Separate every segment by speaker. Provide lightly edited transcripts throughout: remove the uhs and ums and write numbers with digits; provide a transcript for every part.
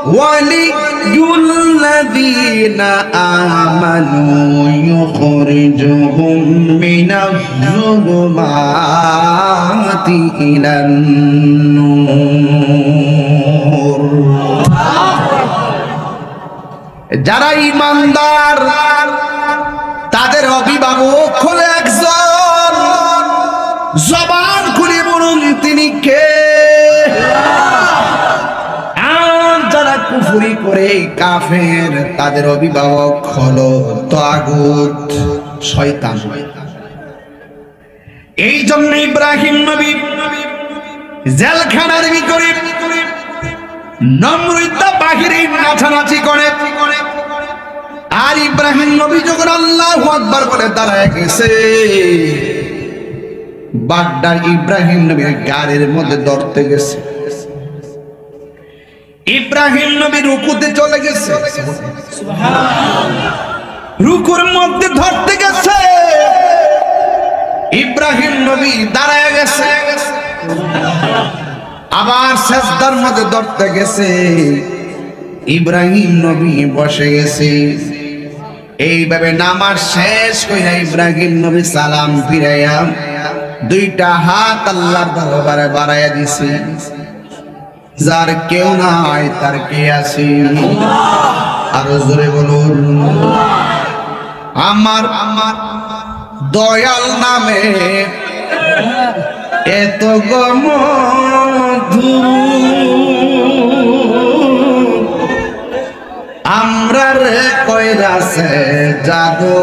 Speaker 1: ওয়ালিয়ুল্লাযীনা আমানু ইউখরিজুহুম মিনাজ-যুলুমাতি ইলান-নূর। যারা ঈমানদার তাদের অভিভাবক হলো একজন। জবান খুলে বলুন তিনি কে? আর যারা কুফরি করে কাফের তাদের অভিভাবক হলো তাগুত, শয়তান। এই জন্য ইব্রাহিম নবী জেলখানার ভিতরে নমরুদ বাহিরে নাচানাচি করে। আর ইব্রাহিম নবী যখন আল্লাহু আকবার বলে দাঁড়ায় গেছে, বাগদার ইব্রাহিম নবীর গাড়ির মধ্যে ধরতে গেছে। ইব্রাহিম নবী রুকুতে চলে গেছে, রুকুর মধ্যে ধরতে গেছে। ইব্রাহিম নবী দাঁড়ায় গেছে, আবার সিজদার মধ্যে ধরতে গেছে। ইব্রাহিম নবী বসে গেছে। এইভাবে নামাজ শেষ কইরা ইব্রাহিম নবী সালাম ফিরাইয়া দুইটা হাত আল্লাহর দরবারে বাড়াইয়া দিছে। যার কেউ নাই তার কে আছে? আরো জোরে বলুন। আমার দয়াল নামে এত মধু, আমরা রে কইরাছে জাদু,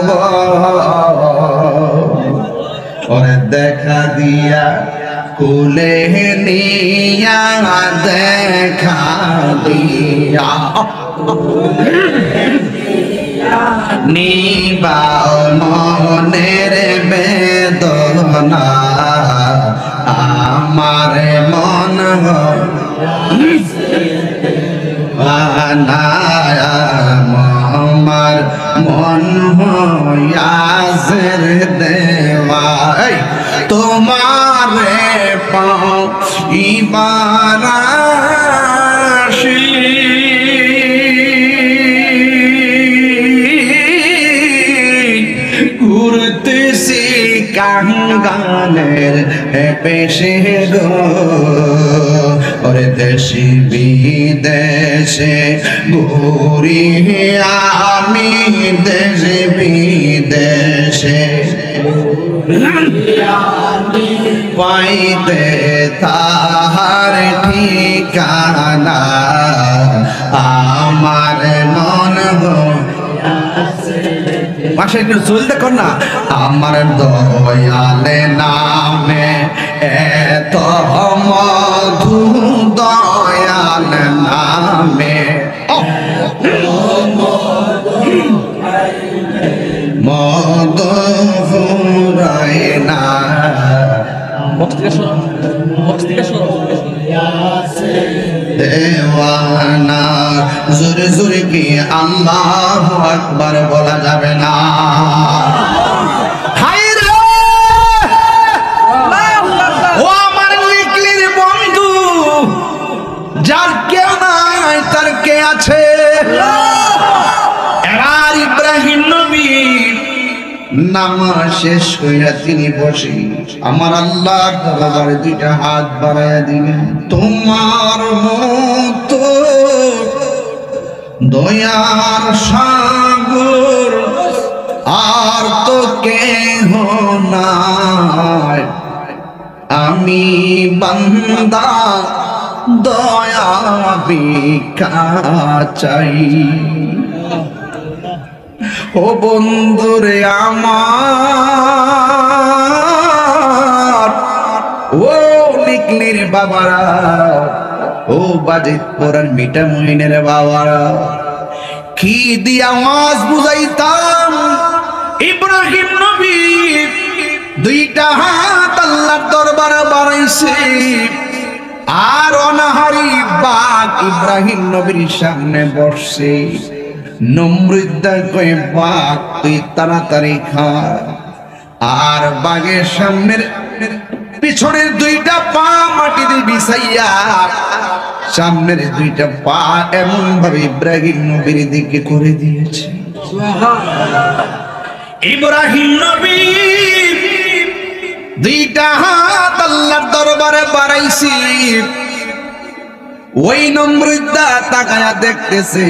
Speaker 1: ওরে দেখা দিয়া কুলে নিয়া, দেখা দিয়া নিবাও মনের বেদনা, আমার মন আমার মন হয়াজের দেওয়াই তোমারে পাও ইবারাশি, ঘুরতেছি কাঙ্গালের পেশে গো, ওরে দেশে বিদেশে ঘুরি আমি, দেশে বিদেশে পাইতে তাহার ঠিকানা, আমার মন পাশে একটু চলতে কর না। আমার দয়ালে নামে এত মধু, দয়াল নামে মধু ফুরায় না। দেওয়ানা জোরে জোরে কি আল্লাহু আকবার বলা যাবে না? ও আমার নিকলির বন্ধু, যার কেউ নাই তার কে আছে? এবার ইব্রাহিম নবী নামাজ শেষ কইরা তিনি বসে আমার আল্লাহর দরবারে দুইটা হাত বাড়াইয়া দিলেন। তোমার মতো দয়ার সাগর আর তো কেহ নাই, আমি বান্দা দয়া ভিক্ষা চাই। ও বন্ধুরে আমার, ও নিকলির বাবারা, ও বাজিত পরার মিটা মহিনের বাবারা, কি দিয়া আওয়াজ বুঝাইতাম ইব্রাহিম নবী দুইটা হাত আল্লাহর দরবারে বাড়াইছে। আর অনাহারি বাঘ ইব্রাহিম নবীর সামনে বসছে। নমরুদ কয়ে বাঘ তুই তাড়াতাড়ি খা। আর বাঘের সামনের পিছনের দুইটা পা মাটিতে বিছাইয়া সামনের দুইটা পা এমন ভাবে ইব্রাহিম নবীর দিকে করে দিয়েছে। ইব্রাহিম নবী দুইটা হাত আল্লাহর দরবারে বাড়াইছি, ওই নমরুদা তাকায়া দেখতেছে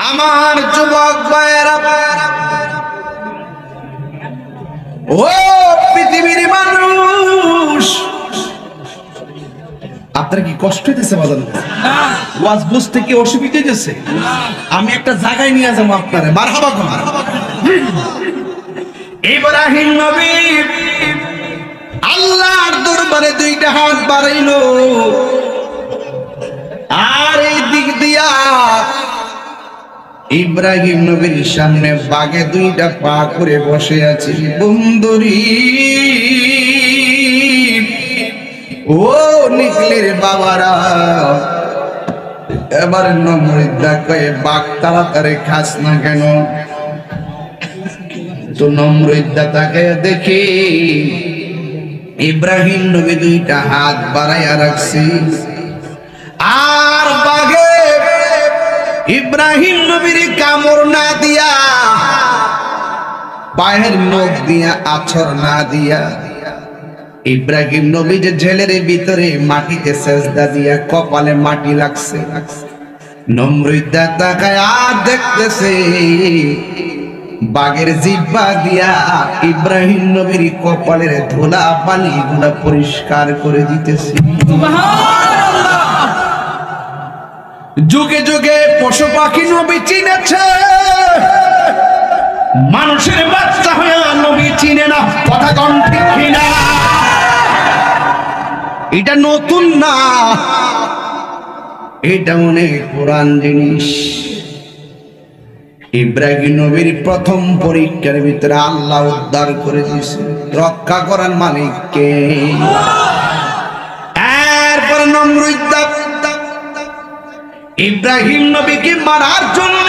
Speaker 1: আমার যুবক ভাইয়েরা, ও পৃথিবীর মানুষ, আপনার কি কষ্ট হইতেছে? বাজানো ওয়াজ বুঝতে কি অসুবিধা হইতেছে? আমি একটা জায়গায় নিয়ে যাবো আপনারে। মারহাবা গো মারহাবা। ইব্রাহিম নবী আল্লাহর দরবারে দুইটা হাত বাড়াইলো, আর এই দিক দিয়া ইব্রাহিম নবীর সামনে বাগে দুইটা পা করে বসে আছে। বন্ধুরি ও নিকলির বাবারা, এবার নমরুদা কয়ে বাঘ তাড়াতাড়ি খাস না কেন? তো নমরুদা তাকে দেখি ইব্রাহিম নবী দুইটা হাত বাড়াইয়া রাখছি, আর বাঘে ইব্রাহিম নবীর কামড় না দিয়া, পায়ের নখ দিয়া আছর না দিয়া, ইব্রাহিম নবী যে জেলের ভিতরে মাটিতে সেজদা দিয়া কপালে মাটি লাগছে। নমরুদা তাকায় আর দেখতেছে বাঘের জিহ্বা দিয়া ইব্রাহিম নবীর কপালের ধুলা বালি গুলা পরিষ্কার করে দিতেছে। যুগে যুগে পশু পাখি নবী চিনেছে, মানুষের বাচ্চা হয়ে নবী চিনে না। কথা কোন ঠিক কিনা? এটা নতুন না, এটা অনেক পুরান জিনিস। ইব্রাহিম নবীর প্রথম পরীক্ষার ভিতরে আল্লাহ উদ্ধার করে দিয়েছে। রক্ষা করার মালিক কে? এরপর নমরুদ ইব্রাহিম নবীকে মারার জন্য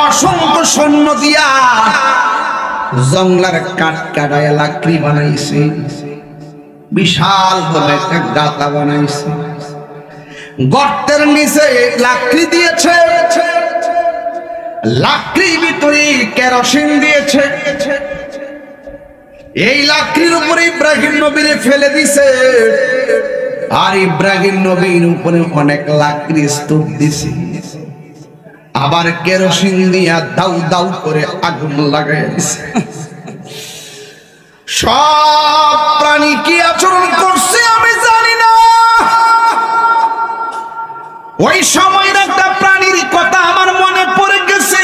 Speaker 1: অসংখ্য সৈন্য দিয়া জঙ্গলার কাঠ কাটায় লাকড়ি বানাইছে, বিশাল বলে একটা গাতা বানাইছে, গর্তের নিচে লাকড়ি দিয়েছে, লাকড়ির ভিতরে কেরোসিন দিয়েছে, এই লাকড়ির উপরে ইব্রাহিম নবীরে ফেলে দিছে, আর ইব্রাহিম নবীর উপরে অনেক লাকড়ি স্তূপ দিছে, আবার কেরোসিন দিয়া দাউ দাউ করে আগুন লাগাই দিছে। সব প্রাণী কি আচরণ করছে আমি জানি না। ওই সময়ের একটা প্রাণীর কথা আমার মনে পড়ে গেছে,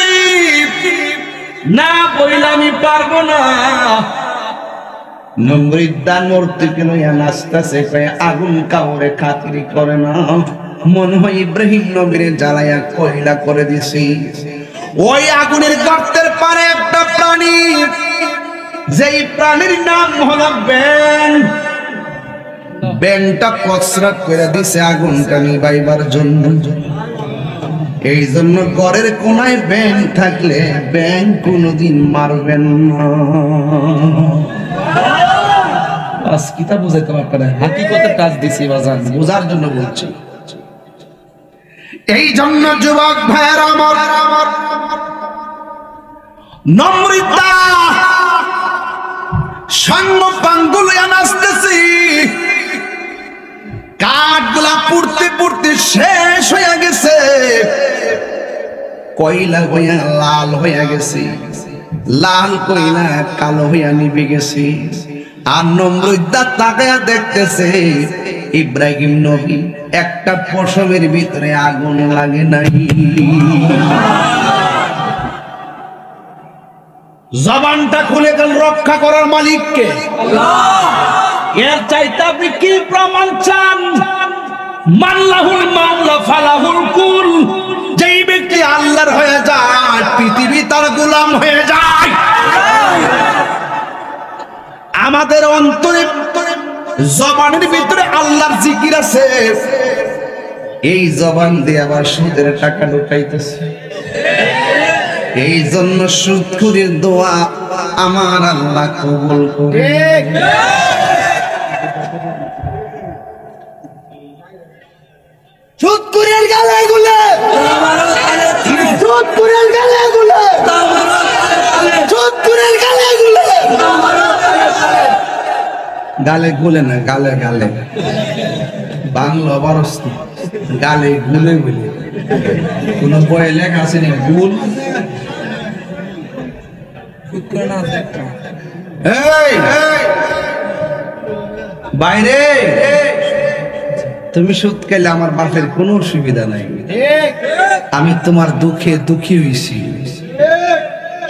Speaker 1: না বইলে আমি পারবো না। নমরুদ্দান মূর্তিকে লইয়া নাচতেছে, আগুন কাউরে খাতির করে না। মনে হয় ইব্রাহিম নবীরে জ্বালাইয়া কয়লা করে দিছি। ওই আগুনের গর্তের পারে একটা প্রাণী, যেই প্রাণীর নাম হলো ব্যাং। ব্যাংটা কসরত করে দিছে আগুনটা নিভাইবার জন্য। এই জন্য ঘরের কোনায় ব্যাং থাকলে ব্যাং কোনোদিন মারবেন না। কিতা বুঝাইতে আপনারা হাকিকতের কাজ দিছি বাজান, বোঝার জন্য বলছি। এই জন্য যুবক ভাইয়ের আমার নমরুদ্দা সৈন্য পাঙ্গুল নাচতেছি, কাঠগুলা পুড়তে পুড়তে শেষ হয়ে গেছে, কয়লা হইয়া লাল হইয়া গেছে, লাল কয়লা কালো হইয়া নিভে গেছে। আর নমরুদ্দা তাকায়া দেখতেছে ইব্রাহিম নবী একটা পশমের ভিতরে আগুন লাগে নাই। জবানটা খুলে গেল রক্ষা করার মালিককে আল্লাহ। এর চাইতে আপনি কি প্রমাণ চান? মাল্লাহুল মাওলা ফালাহুল কুল। যেই ব্যক্তি আল্লাহর হয়ে যায় পৃথিবী তার গোলাম হয়ে যায়। আমাদের অন্তরে জবানের ভিতরে আল্লাহর জিকির আছে, এই জবান দিয়ে আবার সুদের টাকা লুটাইতেছে। এই জন্য সুদখুরির দোয়া আমার আল্লাহ কবুল করে। সুদখুরের গালে গুলে, সুদখুরের গালে গুলে, সুদখুরের গালে গুলে, গালে গুলে না গালে গালে, বাংলা বারস্ত গালে গুলে গুলে। কোন বই লেখা আছে না গুল? বাইরে তুমি সুদ খেলে আমার বাপের কোনো অসুবিধা নাই, আমি তোমার দুঃখে দুঃখী হইছি।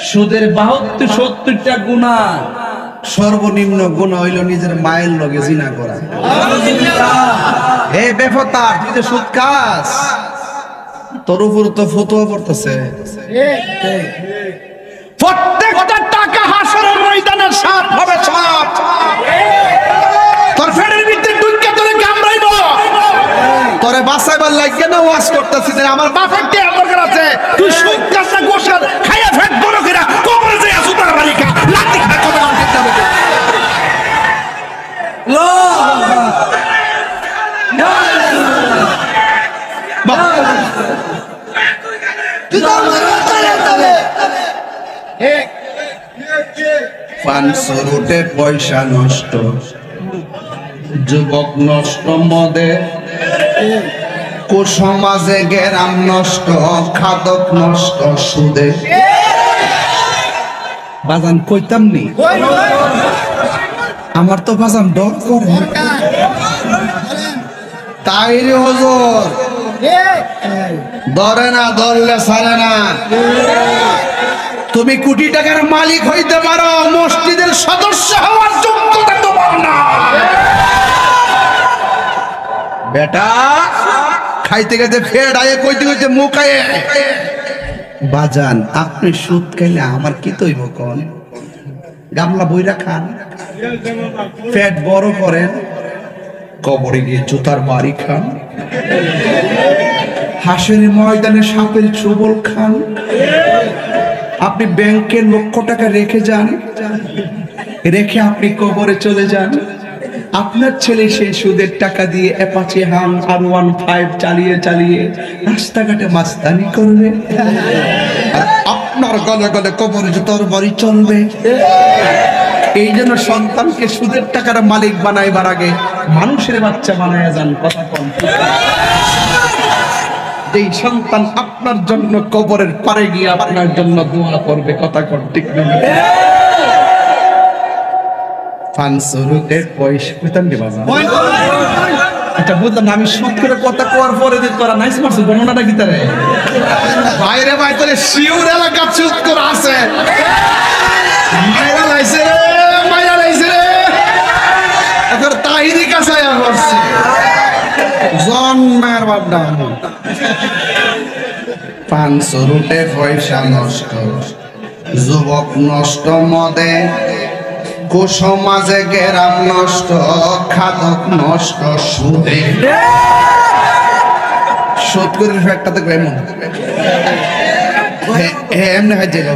Speaker 1: সুদের 72-70টা গুনাহ, সর্বনিম্ন গুনাহ হইল নিজের মায়ের লগে জিনা করা। এই বেফতা তুই যে সুদ খাস, তোর উপর তো ফতোয়া পড়তেছে। প্রত্যেকটা টাকা হাসরের ময়দানে সাপ হবে, সাপ তোর ফেরের ভিতরে ঢুকে তোরে কামড়াইবো। তোরে বাঁচাইবার লাগে না ওয়াজ করতেছিস, আমার বাপের কে দরকার আছে? তুই সুদ খাস না গোশ খাস, খাইয়া ফেট বড় করে কবরে যাইয়া সুতার বাড়ি খা, লাঠি খা, কত মান খেতে হবে। পানসরুটে পয়সা নষ্ট, যুবক নষ্ট মদে, কুসমাজে গেরাম নষ্ট, খাদক নষ্ট সুদে। বাজান কইতাম নি, আমার তো বাজান ডর করে। তাই রে হুজুর, ধরে না, ধরলে ছাড়ে না। তুমি কোটি টাকার মালিক হইতে পারো, মসজিদের সদস্য হওয়ার যোগ্যতা তোমার না। বেটা খাইতে খাইতে ফেড আয়ে, কইতে কইতে মুখ আয়ে। বাজান আপনি সুদ খাইলে আমার কি তৈব কোন? গামলা বইরা খান, পেট বড় করেন, কবরে গিয়ে জুতার বাড়ি খান, হাসের ময়দানে সাপের চুবল খান। আপনি ব্যাংকে লক্ষ টাকা রেখে যান, রেখে আপনি কবরে চলে যান। আপনার ছেলে সেই সুদের টাকা দিয়ে অ্যাপাচি হাং R15 চালিয়ে চালিয়ে রাস্তাঘাটে মাস্তানি করবে, আর আপনার গলে গলে কবরে জুতার বাড়ি চলবে। এই জন্য সন্তানকে সুদের টাকার মালিক বানাইবার আগে মানুষের বাচ্চা বানায় যান। কথা কম, এই সন্তান আপনার জন্য কবরের পারে গিয়ে আপনার জন্য দোয়া করবে। কথা কম, ঠিক না? ফানসুরুতে পয়সা কইতাম রে বাবা, এটা বুঝলাম। আমি সুদ করে কথা কোয়ার পরে যে তোরা নাইস মারছিস, গণনাটা কি তারে বাইরে ভাই তোরে শিউর এলাকা সুদ করে আছে। মাইরা লাইছে রে, মাইরা লাইছে রে, এখন তাহিরি কাছায়া করছে জন্মের বাপডা। ফানসুরুতে পয়সা নষ্ট, যুবক নষ্ট মদে, কুসমাজে গেরাম নষ্ট, খাদক নষ্ট সুদে। সুদ করে একটা দেখবে এমন এমনি হয়ে যাইব,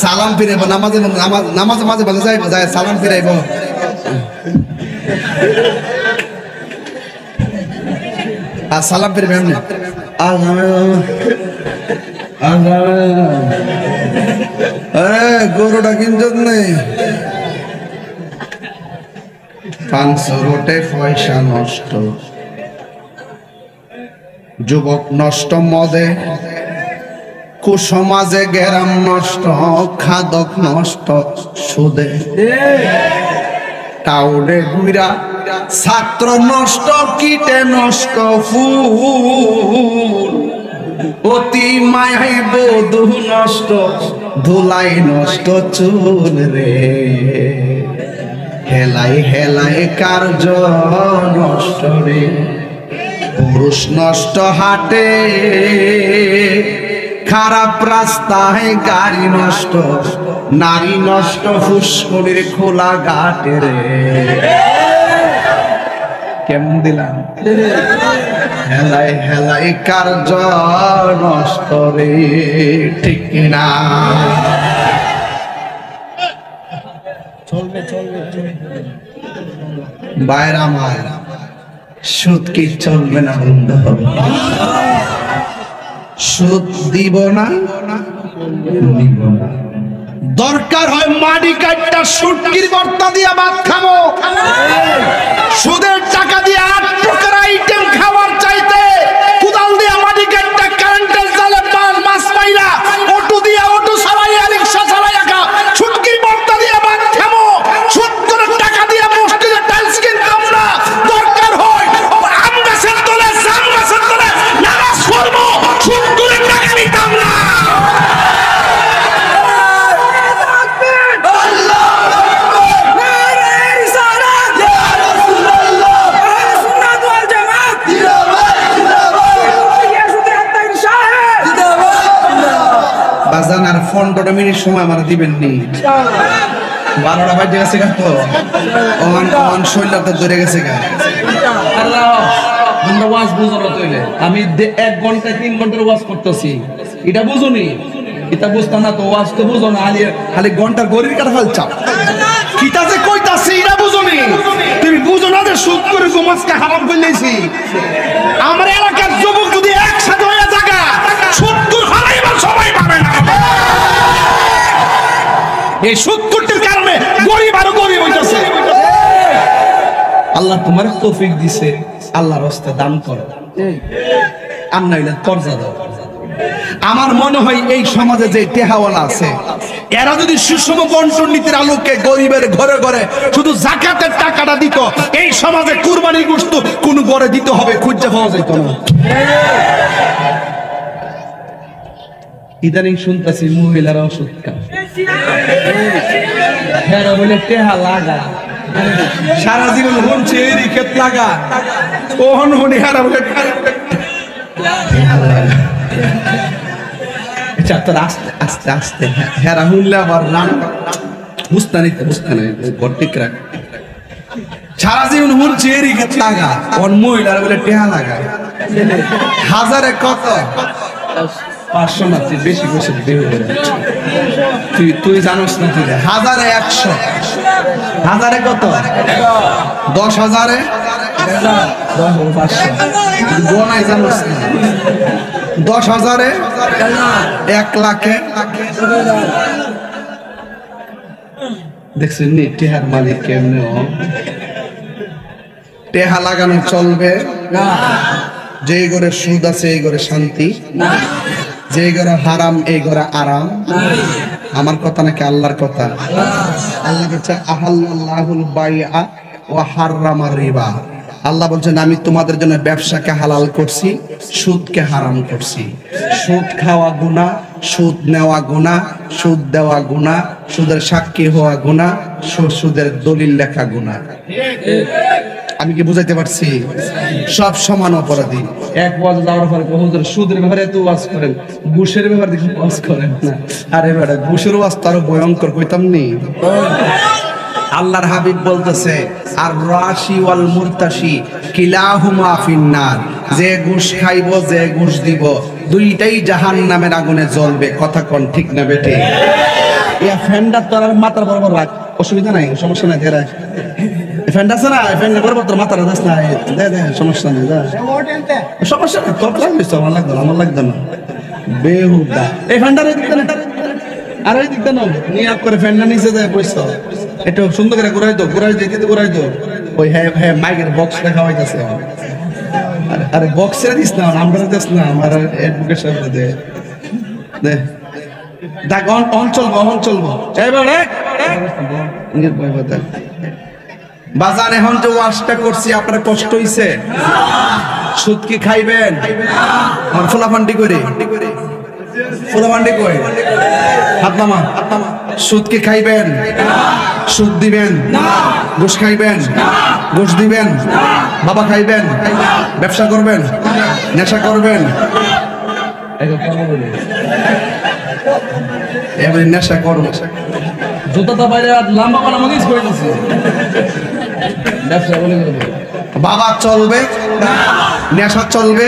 Speaker 1: সালাম ফিরাইব, নামাজে নামাজে মাঝে মাঝে যাইব, যায় সালাম ফিরাইব। আর সালাম ফিরবে এমনি, গরুটা কিনছত নেই। ফানসুরুটে পয়সা নষ্ট, যুবক নষ্ট মদে, কুসমাজে গেরাম নষ্ট, খাদক নষ্ট সুদে। টাউনে গুইরা ছাত্র নষ্ট, কীটে নষ্ট ফুল, অতি মায়াই বধূ নষ্ট ধুলাই নষ্ট চুল রে হেলাই হেলাই কার্য নষ্ট রে পুরুষ নষ্ট হাটে খারাপ রাস্তায় গাড়ি নষ্ট নারী নষ্ট ফুসকুনির খোলা ঘাটে রে কেমন দিলাম হেলাই হেলাই কার্য নষ্ট রে ঠিক না চলবে চলবে বাইরা মায়েরা সুদ কি চলবে না বন্ধ হবে সুদ দিব না দরকার হয় মাটি কাটটা সুটকির বর্তা দিয়ে ভাত খাবো সুদের টাকা দিয়ে 8 প্রকার আইটেম খাওয়ার চাইতে কুদাল দিয়ে মাটি কাটটা কারেন্টের জালে মাছ পাইলা অটো দিয়ে অটো চালাইয়া রিকশা চালাইয়া খা সুটকির বর্তা দিয়ে ভাত খাবো সুদ করে টাকা দিয়ে মসজিদে টাইলস কিনতাম না দরকার হয় আম গাছের তলে জাম গাছের তলে নামাজ পড়বো সুদ করে টাকা নিতাম না বাজানার 15 মিনিট সময় আমার দিবেন নি 12টা বাজে গেছে তো ওমান শৈলটা ধরে গেছে গা
Speaker 2: আল্লাহ আমরা ওয়াজ বুঝানো তইলে আমি 1 ঘন্টা 3 ঘন্টার ওয়াজ করতেছি এটা বুঝুনি এটা বুঝতাম না তো ওয়াজ তো বুঝো না
Speaker 1: খালি ঘন্টার গরির কাটা ফেলছা কিতা যে কইতাছি এটা বুঝুনি তুমি বুঝো না যে সুদ করে গোমাসকে হারাম কইলেছি আমার এলাকার যুবক যদি একসাথে হয়ে জায়গা সুদ করে হারাইবার সময় পাবে না এই সুদ করতের কারণে গরিব আরো গরিব হইতাছে
Speaker 2: আল্লাহ তোমার তৌফিক দিছে আল্লাহর রাস্তায় দান করো আর নাইলে তরজা দাও
Speaker 1: আমার মনে হয় এই সমাজে যে টেহাওয়ালা আছে এরা যদি সুষম বন্টন নীতির আলোকে গরিবের ঘরে ঘরে শুধু যাকাতের টাকাটা দিত এই সমাজে কুরবানির গোশত কোন ঘরে দিতে হবে খুঁজে পাওয়া যেত না
Speaker 2: ইদানিং শুনতেছি মহিলারা ওষুধ খায় হেরা বলে টেহা লাগা
Speaker 1: সারা জীবন হচ্ছে এরই ক্ষেত লাগা ওহন হনি হারা বলে তোর আস্তে আস্তে আস্তে হেরা হুনলে আবার রান বুঝতানি গটিক রাখ সারা জীবন হচ্ছে এরই ক্ষেত লাগা ওর মহিলারা বলে টেহা লাগা হাজারে কত
Speaker 2: 500 না তুই বেশি বেশি
Speaker 1: তুই জানোস না তুই হাজারে 100 হাজারে কত 10,000 10,500 গোনাই জানোস না 10,000 1 লাখে দেখছেন নি টেহার মালিক কেমনে টেহা লাগানো চলবে না যেই ঘরে সুদ আছে এই ঘরে শান্তি না যেই ঘরে হারাম এই ঘরে আরাম আমার কথা নাকি আল্লাহর কথা আল্লাহ বলছে আহাল্লাহুল বাইআ ওয়া হাররামার রিবা আল্লাহ বলছেন আমি তোমাদের জন্য ব্যবসাকে হালাল করছি সুদকে হারাম করছি সুদ খাওয়া গুনাহ সুদ নেওয়া গুনাহ সুদ দেওয়া গুনাহ সুদের সাক্ষী হওয়া গুনাহ সুদের দলিল লেখা গুনাহ আমি কি বুঝাইতে পারছি সব সমান অপরাধী
Speaker 2: এক ওয়াজ যাওয়ার পরে হুজুর সুদের ব্যাপারে তো ওয়াজ করেন ঘুষের ব্যাপারে দেখুন ওয়াজ করেন না
Speaker 1: আরে বেটা ঘুষের ওয়াজ তো আরো ভয়ঙ্কর কইতাম নি আল্লাহর হাবিব বলতেছে আর রাশি ওয়াল মুরতাশি কিলাহুমা ফিন্নার যে ঘুষ খাইবো যে ঘুষ দিব দুইটাই জাহান্নামের আগুনে জ্বলবে কথা কোন ঠিক না বেটে ইয়া ফেন্ডার তো আর মাথার বরাবর রাখ অসুবিধা নাই সমস্যা নাই দেরা ফ্যান্ড আছে না ফ্যান্ড বরাবর তোর মাথার দাস না দে সমস্যা নাই দা সমস্যা নাই তোর লাগবে তো আমার লাগবে না বেহুদা এই ফ্যান্ডারে দিতে না আর এই দিতে না নিয়াত করে ফ্যান্ডা নিচে যায় পয়সা একটু সুন্দর করে ঘুরাই দো ওই হ্যাঁ মাইকের বক্স দেখা হইতাছে আরে বক্সের দিস না নাম্বার দিস না আমার অ্যাডভোকেট সাহেব দে দেখ অন চলবো এইবারে ইংরেজ বই বদা বাজার এখন যে ওয়াশটা করছি আপনার কষ্ট হইছে সুদ কি খাইবেন? আমার ফুলাফান্ডি করে ফুলাফান্ডি কই হাত নামা। সুদ কি খাইবেন? সুদ দিবেন? ঘুষ খাইবেন? ঘুষ দিবেন? বাবা খাইবেন? ব্যবসা করবেন? নেশা করবেন? এবারে নেশা করবো
Speaker 2: জুতাটা বাইরে লম্বা বানা মদিস করে দিছে ব্যবসা বলে করবে।
Speaker 1: বাবা চলবে? নেশা চলবে?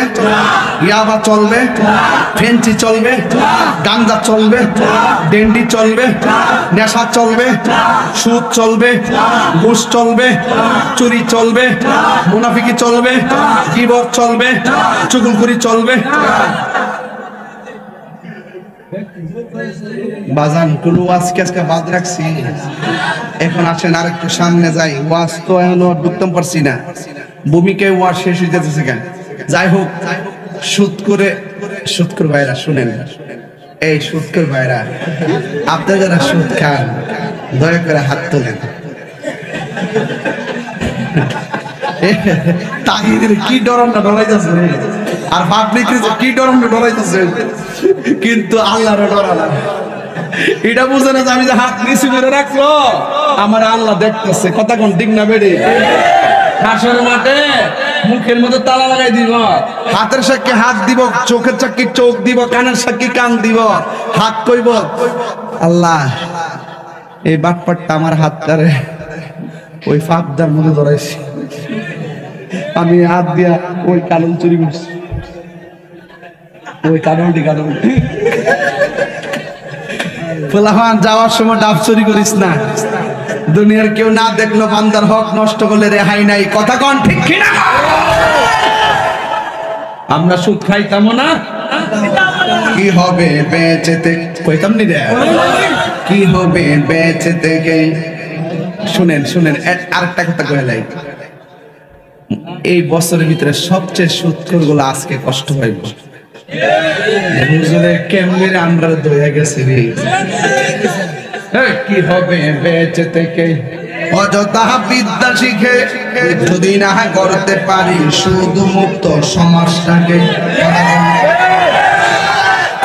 Speaker 1: ইয়াবা চলবে? ফেন্সি চলবে? গাঞ্জা চলবে? ডেন্ডি চলবে? নেশা চলবে? সুদ চলবে? ঘুষ চলবে? চুরি চলবে? মুনাফিকি চলবে? গীবত চলবে? চুগলখড়ি চলবে? বাজান কোন ওয়াজ আজকে বাদ রাখছি। এখন আসেন আর একটু সামনে যাই। ওয়াজ তো এখনো ঢুকতে পারছি না, ভূমিকে ওয়াজ শেষ হয়ে যেতেছে কেন। যাই হোক, সুদ করে ভাইরা শুনেন, এই সুদ করে ভাইরা আপনারা যারা সুদ খান দয়া করে হাত তোলেন। তাহিদের কি ডরমটা ডরাইতেছে আর পাবলিকের কি ডরমটা ডরাইতেছে, কিন্তু আল্লাহর ডরা না। এটা বুঝে না যে আমি যে হাত নিচু করে রাখলো আমার আল্লাহ দেখতেছে। কথা কোন ঠিক না বেড়ে?
Speaker 2: হাসর মাঠে মুখের মধ্যে তালা লাগাই দিব,
Speaker 1: হাতের সাক্ষী হাত দিব, চোখের সাক্ষী চোখ দিব, কানের সাক্ষী কান দিব। হাত কইব আল্লাহ এই বাটপাটটা আমার হাতটারে ওই ফাঁকদার মধ্যে ধরাইছি, আমি হাত দিয়া ওই কালন চুরি করছি, ওই কারণটি ফুলাহান যাওয়ার সময় ডাব চুরি করিস না। দুনিয়ার কেউ না দেখলো বান্দার হক নষ্ট করলে রেহাই নাই। কথা কন ঠিক কিনা?
Speaker 2: আমরা সুদ খাইতাম না।
Speaker 1: কি হবে বেঁচে থেকে কইতাম নি রে, কি হবে বেঁচে থেকে। শুনেন শুনেন আরেকটা কথা কইলাই, এই বছরের ভিতরে সবচেয়ে সুদখোর গুলো আজকে কষ্ট পাইব। কেমনে আমরা দয়া গেছে রে। কি হবে বেঁচে থেকে অযথা বিদ্যা শিখে যদি না করতে পারি সুদ মুক্ত সমাজটাকে।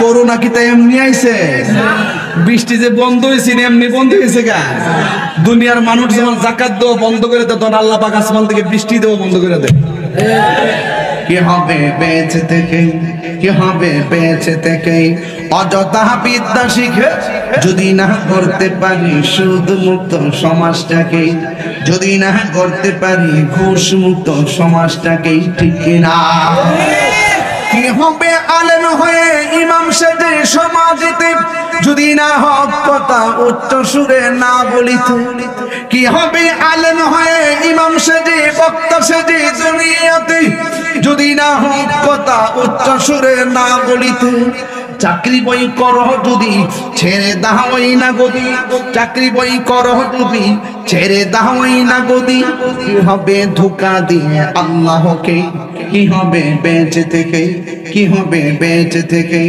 Speaker 1: করোনা কি তাই এমনি আইছে? বৃষ্টি যে বন্ধ হয়েছে এমনি বন্ধ হয়েছে গা। দুনিয়ার মানুষ যখন যাকাত দেওয়া বন্ধ করে দেয় তখন আল্লাহ পাক আসমান থেকে বৃষ্টি দেওয়া বন্ধ করে দেয়। কি হবে বেঁচে থেকে, কি হবে বেঁচে থেকে অযথা বিদ্যা শিখে যদি না করতে পারি সুদ মুক্ত সমাজটাকে, যদি না করতে পারি ঘুষ মুক্ত সমাজটাকে। ঠিক না? কি হবে আলেম হয়ে ইমাম সেজে সমাজেতে যদি না হক কথা উচ্চ সুরে না বলিতে। কি হবে আলেম হয়ে ইমাম সেজে বক্তা সেজে দুনিয়াতে যদি না হক কথা উচ্চ সুরে না বলিতে। চাকরি বই করো যদি ছেড়ে দাওই না গদি, চাকরি বই করো যদি ছেড়ে দাওই না গদি। কি হবে ধোঁকা দিয়ে আল্লাহকে, কি হবে বেঁচে থেকে, কি হবে বেঁচে থেকে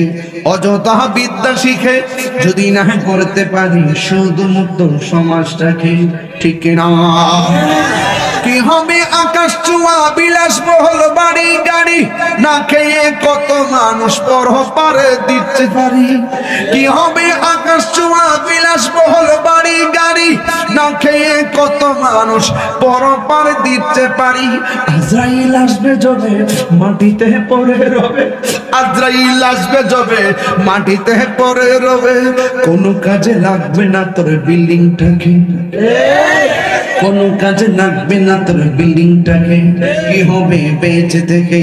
Speaker 1: অযথা বিদ্যা শিখে যদি না করতে পারি সুদ মুক্ত সমাজটাকে। ঠিক না? কি হবে আকাশ ছোঁয়া বিলাসবহুল বাড়ি গাড়ি না খেয়ে কত মানুষ পরপারে দিতে পারি। কি হবে আকাশ ছোঁয়া বিলাসবহুল বাড়ি গাড়ি না খেয়ে কত মানুষ পরপারে দিতে পারি। আজরাইল আসবে যবে মাটিতে পড়ে রবে, আজরাইল আসবে যবে মাটিতে পড়ে রবে। কোনো কাজে লাগবে না তোর বিল্ডিংটাকে, কোনো কাজে লাগবে না তোর বিল্ডিংটাকে। কি হবে বেঁচে থেকে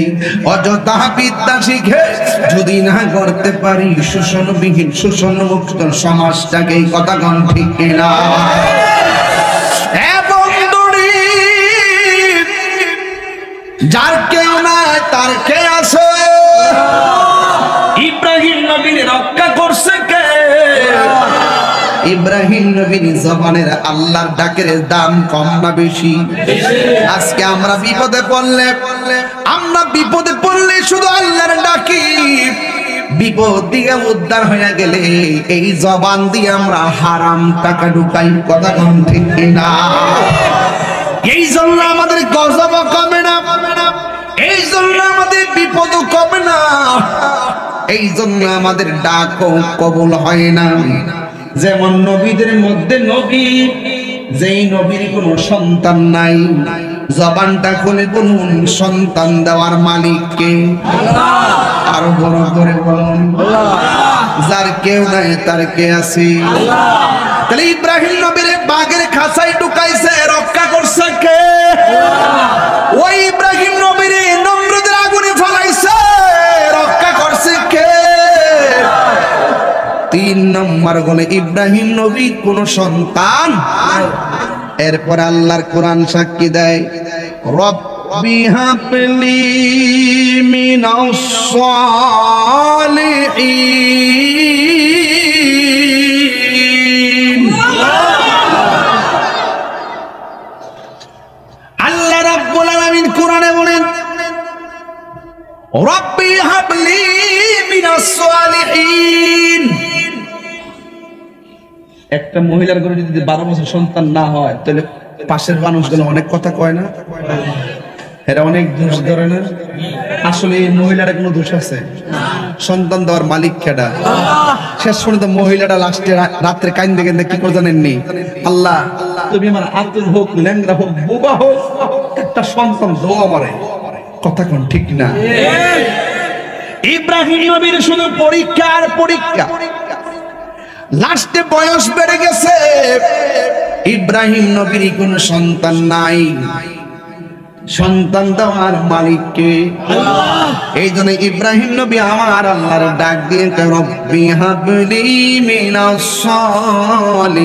Speaker 1: অযথা বিদ্যা শিখে যদি না করতে পারি শোষণবিহীন শোষণ মুক্ত সমাজটাকে। কথা কোন ঠিক না? যার কেউ নাই তার কে আছে?
Speaker 2: ইব্রাহিম নবীর রক্ষা করছে কে?
Speaker 1: ইব্রাহিম নবীর জবানের আল্লাহর ডাকের দাম কম না বেশি? আজকে আমরা বিপদে পড়লে শুধু আল্লাহর ডাকি, বিপদ দিয়ে উদ্ধার হয়ে গেলে এই জবান দিয়ে আমরা হারাম টাকা ঢুকাই। কথা কোন ঠিক না? এই জন্য আমাদের গজব কমে না, এই জন্য আমাদের বিপদ কমে না, এই জন্য আমাদের ডাকও কবুল হয় না। যেমন নবীদের মধ্যে নবী, যেই নবীর কোনো সন্তান নাই, জবানটা খুলে বলুন সন্তান দেওয়ার মালিক কে? আল্লাহ। আরো বড় করে বলুন আল্লাহ। যার কেউ নাই তার কে আছে? আল্লাহ। তাহলে ইব্রাহিম নবীর বাগের খাঁচায় ঢুকাইছে, রক্ষা করছে কে? আল্লাহ। ওই ইব্রাহিম নবীর নমরুদের আগুনে ফলাইছে, রক্ষা করছে কে? তিন নম্বর হলো ইব্রাহিম নবী কোন সন্তান। এরপর আল্লাহর কোরআন সাক্ষী দেয়, রব্বি হাবলি মিনাস সালিহিন। আল্লাহ রাব্বুল আলামিন কোরআনে বলেন, রব্বি হাবলি মিনাস সালিহিন। একটা মহিলার ঘরে যদি 12 বছর সন্তান না হয়, তাহলে পাশের মানুষগুলো অনেক কথা কয় না, এরা অনেক দোষ ধরে না। আসলে এই মহিলার কোনো দোষ আছে? সন্তান দেওয়ার মালিক কেডা? শেষ পর্যন্ত মহিলাটা লাস্টে রাত্রে কাইন্দে কাইন্দে কি করে জানেননি? আল্লাহ তুমি আমার আতুর হোক, ল্যাংরা হোক, বোবা হোক, একটা সন্তান দাও আমারে। কথা কোন ঠিক না? ইব্রাহিম নবীর শুধু পরীক্ষা আর পরীক্ষা। লাস্টে বয়স বেড়ে গেছে, ইব্রাহিম নবীর কোনো সন্তান নাই, সন্তান দেওয়ার মালিক কে? আল্লাহ। এই জন্য ইব্রাহিম নবী আমার আল্লাহর ডাক দিয়ে, রব্বি হাবলি মিনাস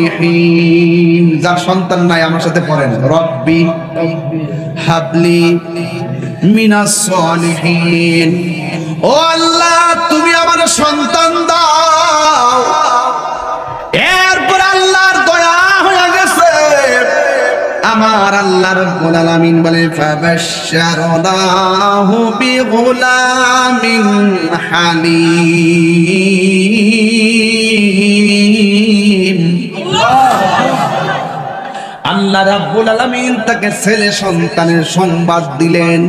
Speaker 1: সালিহিন। যার সন্তান নাই আমার সাথে পড়েন, রব্বি হাবলি মিনাস সালিহিন। ও আল্লাহ তুমি আমার সন্তান দাও। এরপর আল্লাহর দয়া হয়ে গেছে, আমার আল্লাহ রাব্বুল আলামিন বলে, ফাবাশশারনাহু বিগুলামিন হালিম। আল্লাহ রাব্বুল আলামিন তাকে ছেলে সন্তানের সংবাদ দিলেন।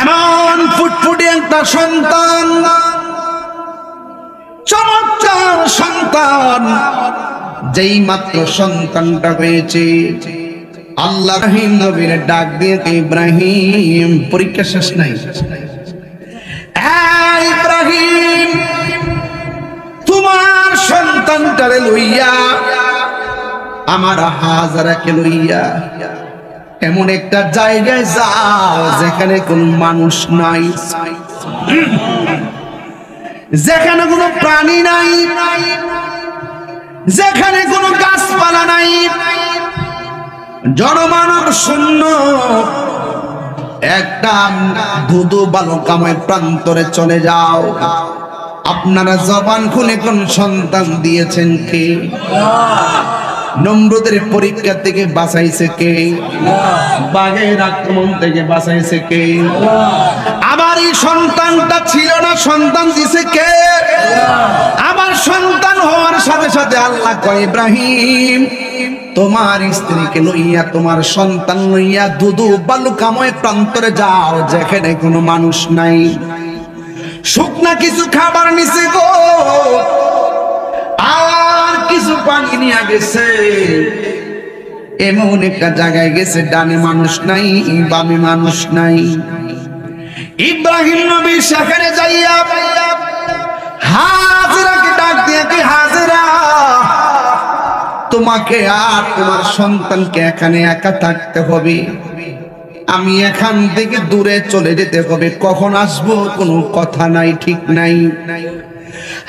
Speaker 1: এমন ফুটফুটে একটা সন্তান, চমৎকার সন্তান। যেই মাত্র সন্তানটা হয়েছে, আল্লাহ ইব্রাহিম নবীর ডাক দিয়ে, ইব্রাহিম পরীক্ষা শেষ নাই। ইব্রাহিম তোমার সন্তানটারে লইয়া, আমার হাজারাকে লইয়া এমন একটা জায়গায় যাও যেখানে কোন মানুষ নাই, যেখানে কোনো প্রাণী নাই, যেখানে কোনো গাছপালা নাই, জনমানব শূন্য একটা ধুধু বালুকাময় প্রান্তরে চলে যাও। আপনারা জবান খুলে কোন সন্তান দিয়েছেন কে? নমরুদের পরীক্ষা থেকে বাঁচাইছে কে? বাঘের আক্রমণ থেকে বাঁচাইছে কে? আমার এই সন্তানটা ছিল না, সন্তান দিছে কে? আমার সন্তান হওয়ার সাথে সাথে আল্লাহ কয়, ইব্রাহিম তোমার স্ত্রীকে লইয়া, তোমার সন্তান লইয়া ধুধু বালুকাময় প্রান্তরে যাও, যেখানে কোনো মানুষ নাই, শুকনা কিছু খাবার নিছে গো, আর কিছু পানি নিয়ে গেছে। এমন একটা জায়গায় গেছে, ডানে মানুষ নাই, বামে মানুষ নাই। ইব্রাহিম নবী সেখানে যাইয়া হাজেরাকে ডাক দিয়ে, কি হাজেরা, তোমাকে আর তোমার সন্তানকে এখানে একা থাকতে হবে, আমি এখান থেকে দূরে চলে যেতে হবে, কখন আসবো কোনো কথা নাই, ঠিক নাই।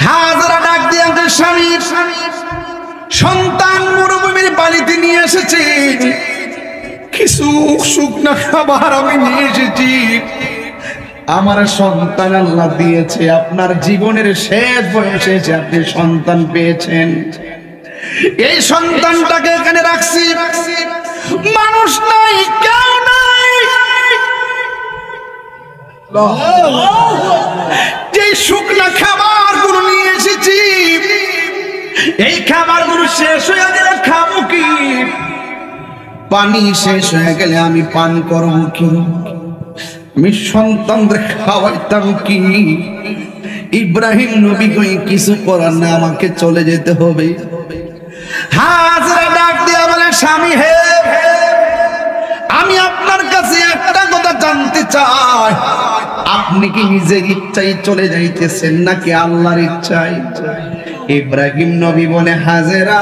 Speaker 1: হাজেরা ডাক দিয়ে, স্বামীর সন্তান মরুভূমির বাড়িতে নিয়ে এসেছি, কিছু শুকনা খাবার আমি নিয়ে এসেছি, আমার সন্তান আল্লাহ দিয়েছে, আপনার জীবনের শেষ বয়সে এসে আপনি সন্তান পেয়েছেন, এই সন্তানটাকে এখানে রাখছি, মানুষ নাই, কেউ নাই, যে শুকনা খাবার গুলো নিয়ে এসেছি, এই খাবার গুলো শেষ হয়ে গেলে খাবো কি? পানি শেষ হয়ে গেলে আমি পান করবো কি? আমি সন্তানদের খাওয়াইতাম কি? ইব্রাহিম নবী কই কিছু করার না, আমাকে চলে যেতে হবে। হাজরা ডাক দিয়া বলে, স্বামী হে, আমি আপনার কাছে একটা কথা জানতে চাই, আপনি কি নিজের ইচ্ছায় চলে যাইতেছেন নাকি আল্লাহর ইচ্ছায়? ইব্রাহিম নবী বলে, হাজেরা,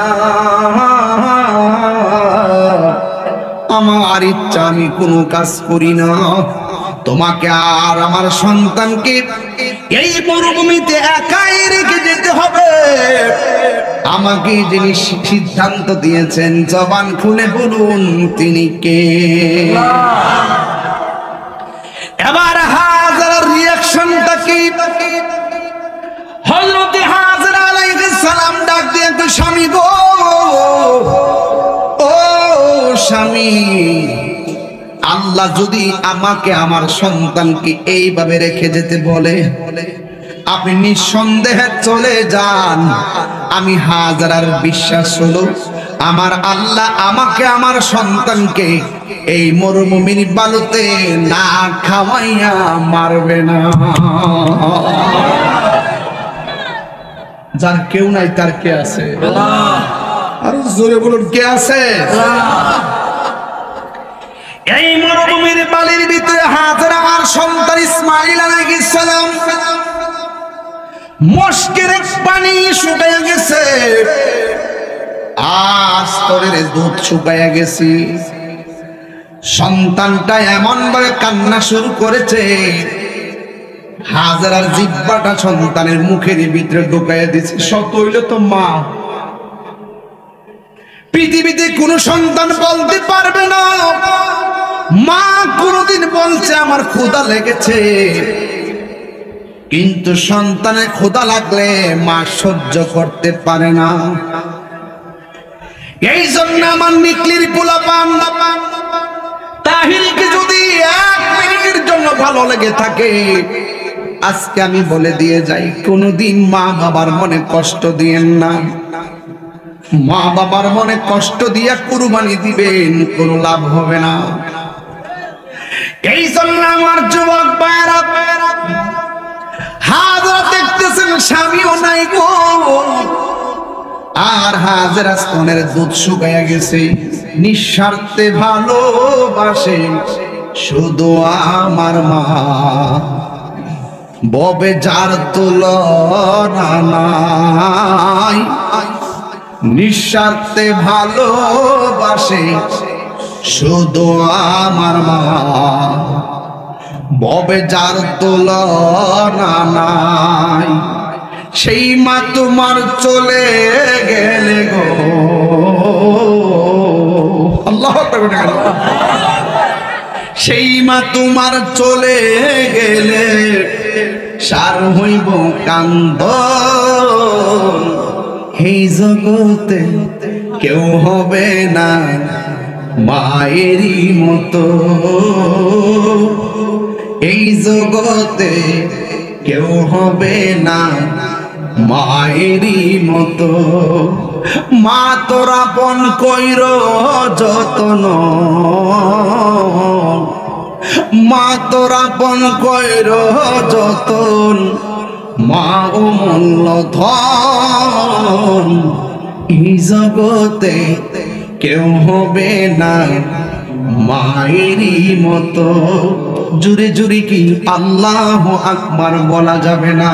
Speaker 1: আমার ইচ্ছা আমি কোনো কাজ করি না। তোমাকে আর আমার সন্তানকে এই মরুভূমিতে একাই রেখে যেতে হবে। আমাকে যিনি সিদ্ধান্ত দিয়েছেন, জবান খুলে বলুন তিনি কে? এবার হাজরার রিঅ্যাকশনটা কি? হযরত হাজরা আলাইহিস সালাম ডাক দিয়ে কই, স্বামী গো, ও স্বামী, আল্লাহ যদি আমাকে আমার সন্তানকে এইভাবে রেখে যেতে বলে, আপনি নিঃসন্দেহে চলে যান। আমি হাজরার বিশ্বাস হলো, আমার আল্লাহ আমাকে আমার সন্তানকে এই মরুভূমির বালুতে না খাওয়াইয়া মারবে না। যার কেউ নাই তার কে আছে? আর জোরে বলুন, কে আছে? এই মরুভূমির বালির ভিতরে হাজরা আর সন্তান ইসমাঈল আলাইহিস সালাম, মস্কের পানি শুকাইয়া গেছে, আর স্তরের দুধ শুকাইয়া গেছে। সন্তানটা এমন ভাবে কান্না শুরু করেছে, হাজরার জিহ্বাটা সন্তানের মুখের ভিতরে ঢুকাইয়া দিছে। সত হইল তো মা, পৃথিবীতে কোন সন্তান বলতে পারবে না মা কোনদিন বলছে আমার ক্ষুধা লেগেছে, কিন্তু সন্তানের ক্ষুধা লাগলে মা সহ্য করতে পারে না। এই জন্য আমার নিকলির পোলাপান তাহিরকে যদি 1 মিনিটের জন্য ভালো লেগে থাকে, আজকে আমি বলে দিয়ে যাই, কোনদিন মা বাবার মনে কষ্ট দিয়েন না। মা বাবার মনে কষ্ট দিয়া কুরবানি দিবেন, কোনো লাভ হবে না। এই জন্য আমার যুবক ভাইরা, হাজরা দেখতেছেন স্বামীও নাই গো, আর হাজরা স্তনের দুধ শুকাইয়া গেছে। নিঃস্বার্থে ভালোবাসে শুধু আমার মা, ববে যার তুলনা নাই। নিঃস্বার্থে ভালোবাসে শুধু আমার মা, ববে যার তুলনা নাই। সেই মা তোমার চলে গেলে গো, আল্লাহ আকবার, সেই মা তোমার চলে গেলে সার হইব কান্দ। এই জগতে কেউ হবে না মায়েরই মতো, এই জগতে কেউ হবে না মায়েরই মতো। মা তোরা পন কইর যতন, মা তোরা পন কইর যতন, মা অমূল্য ধন। এই জগতে কেউ হবে না মায়েরই মতো। জুরে জুরে কি আল্লাহু আকবার বলা যাবে না?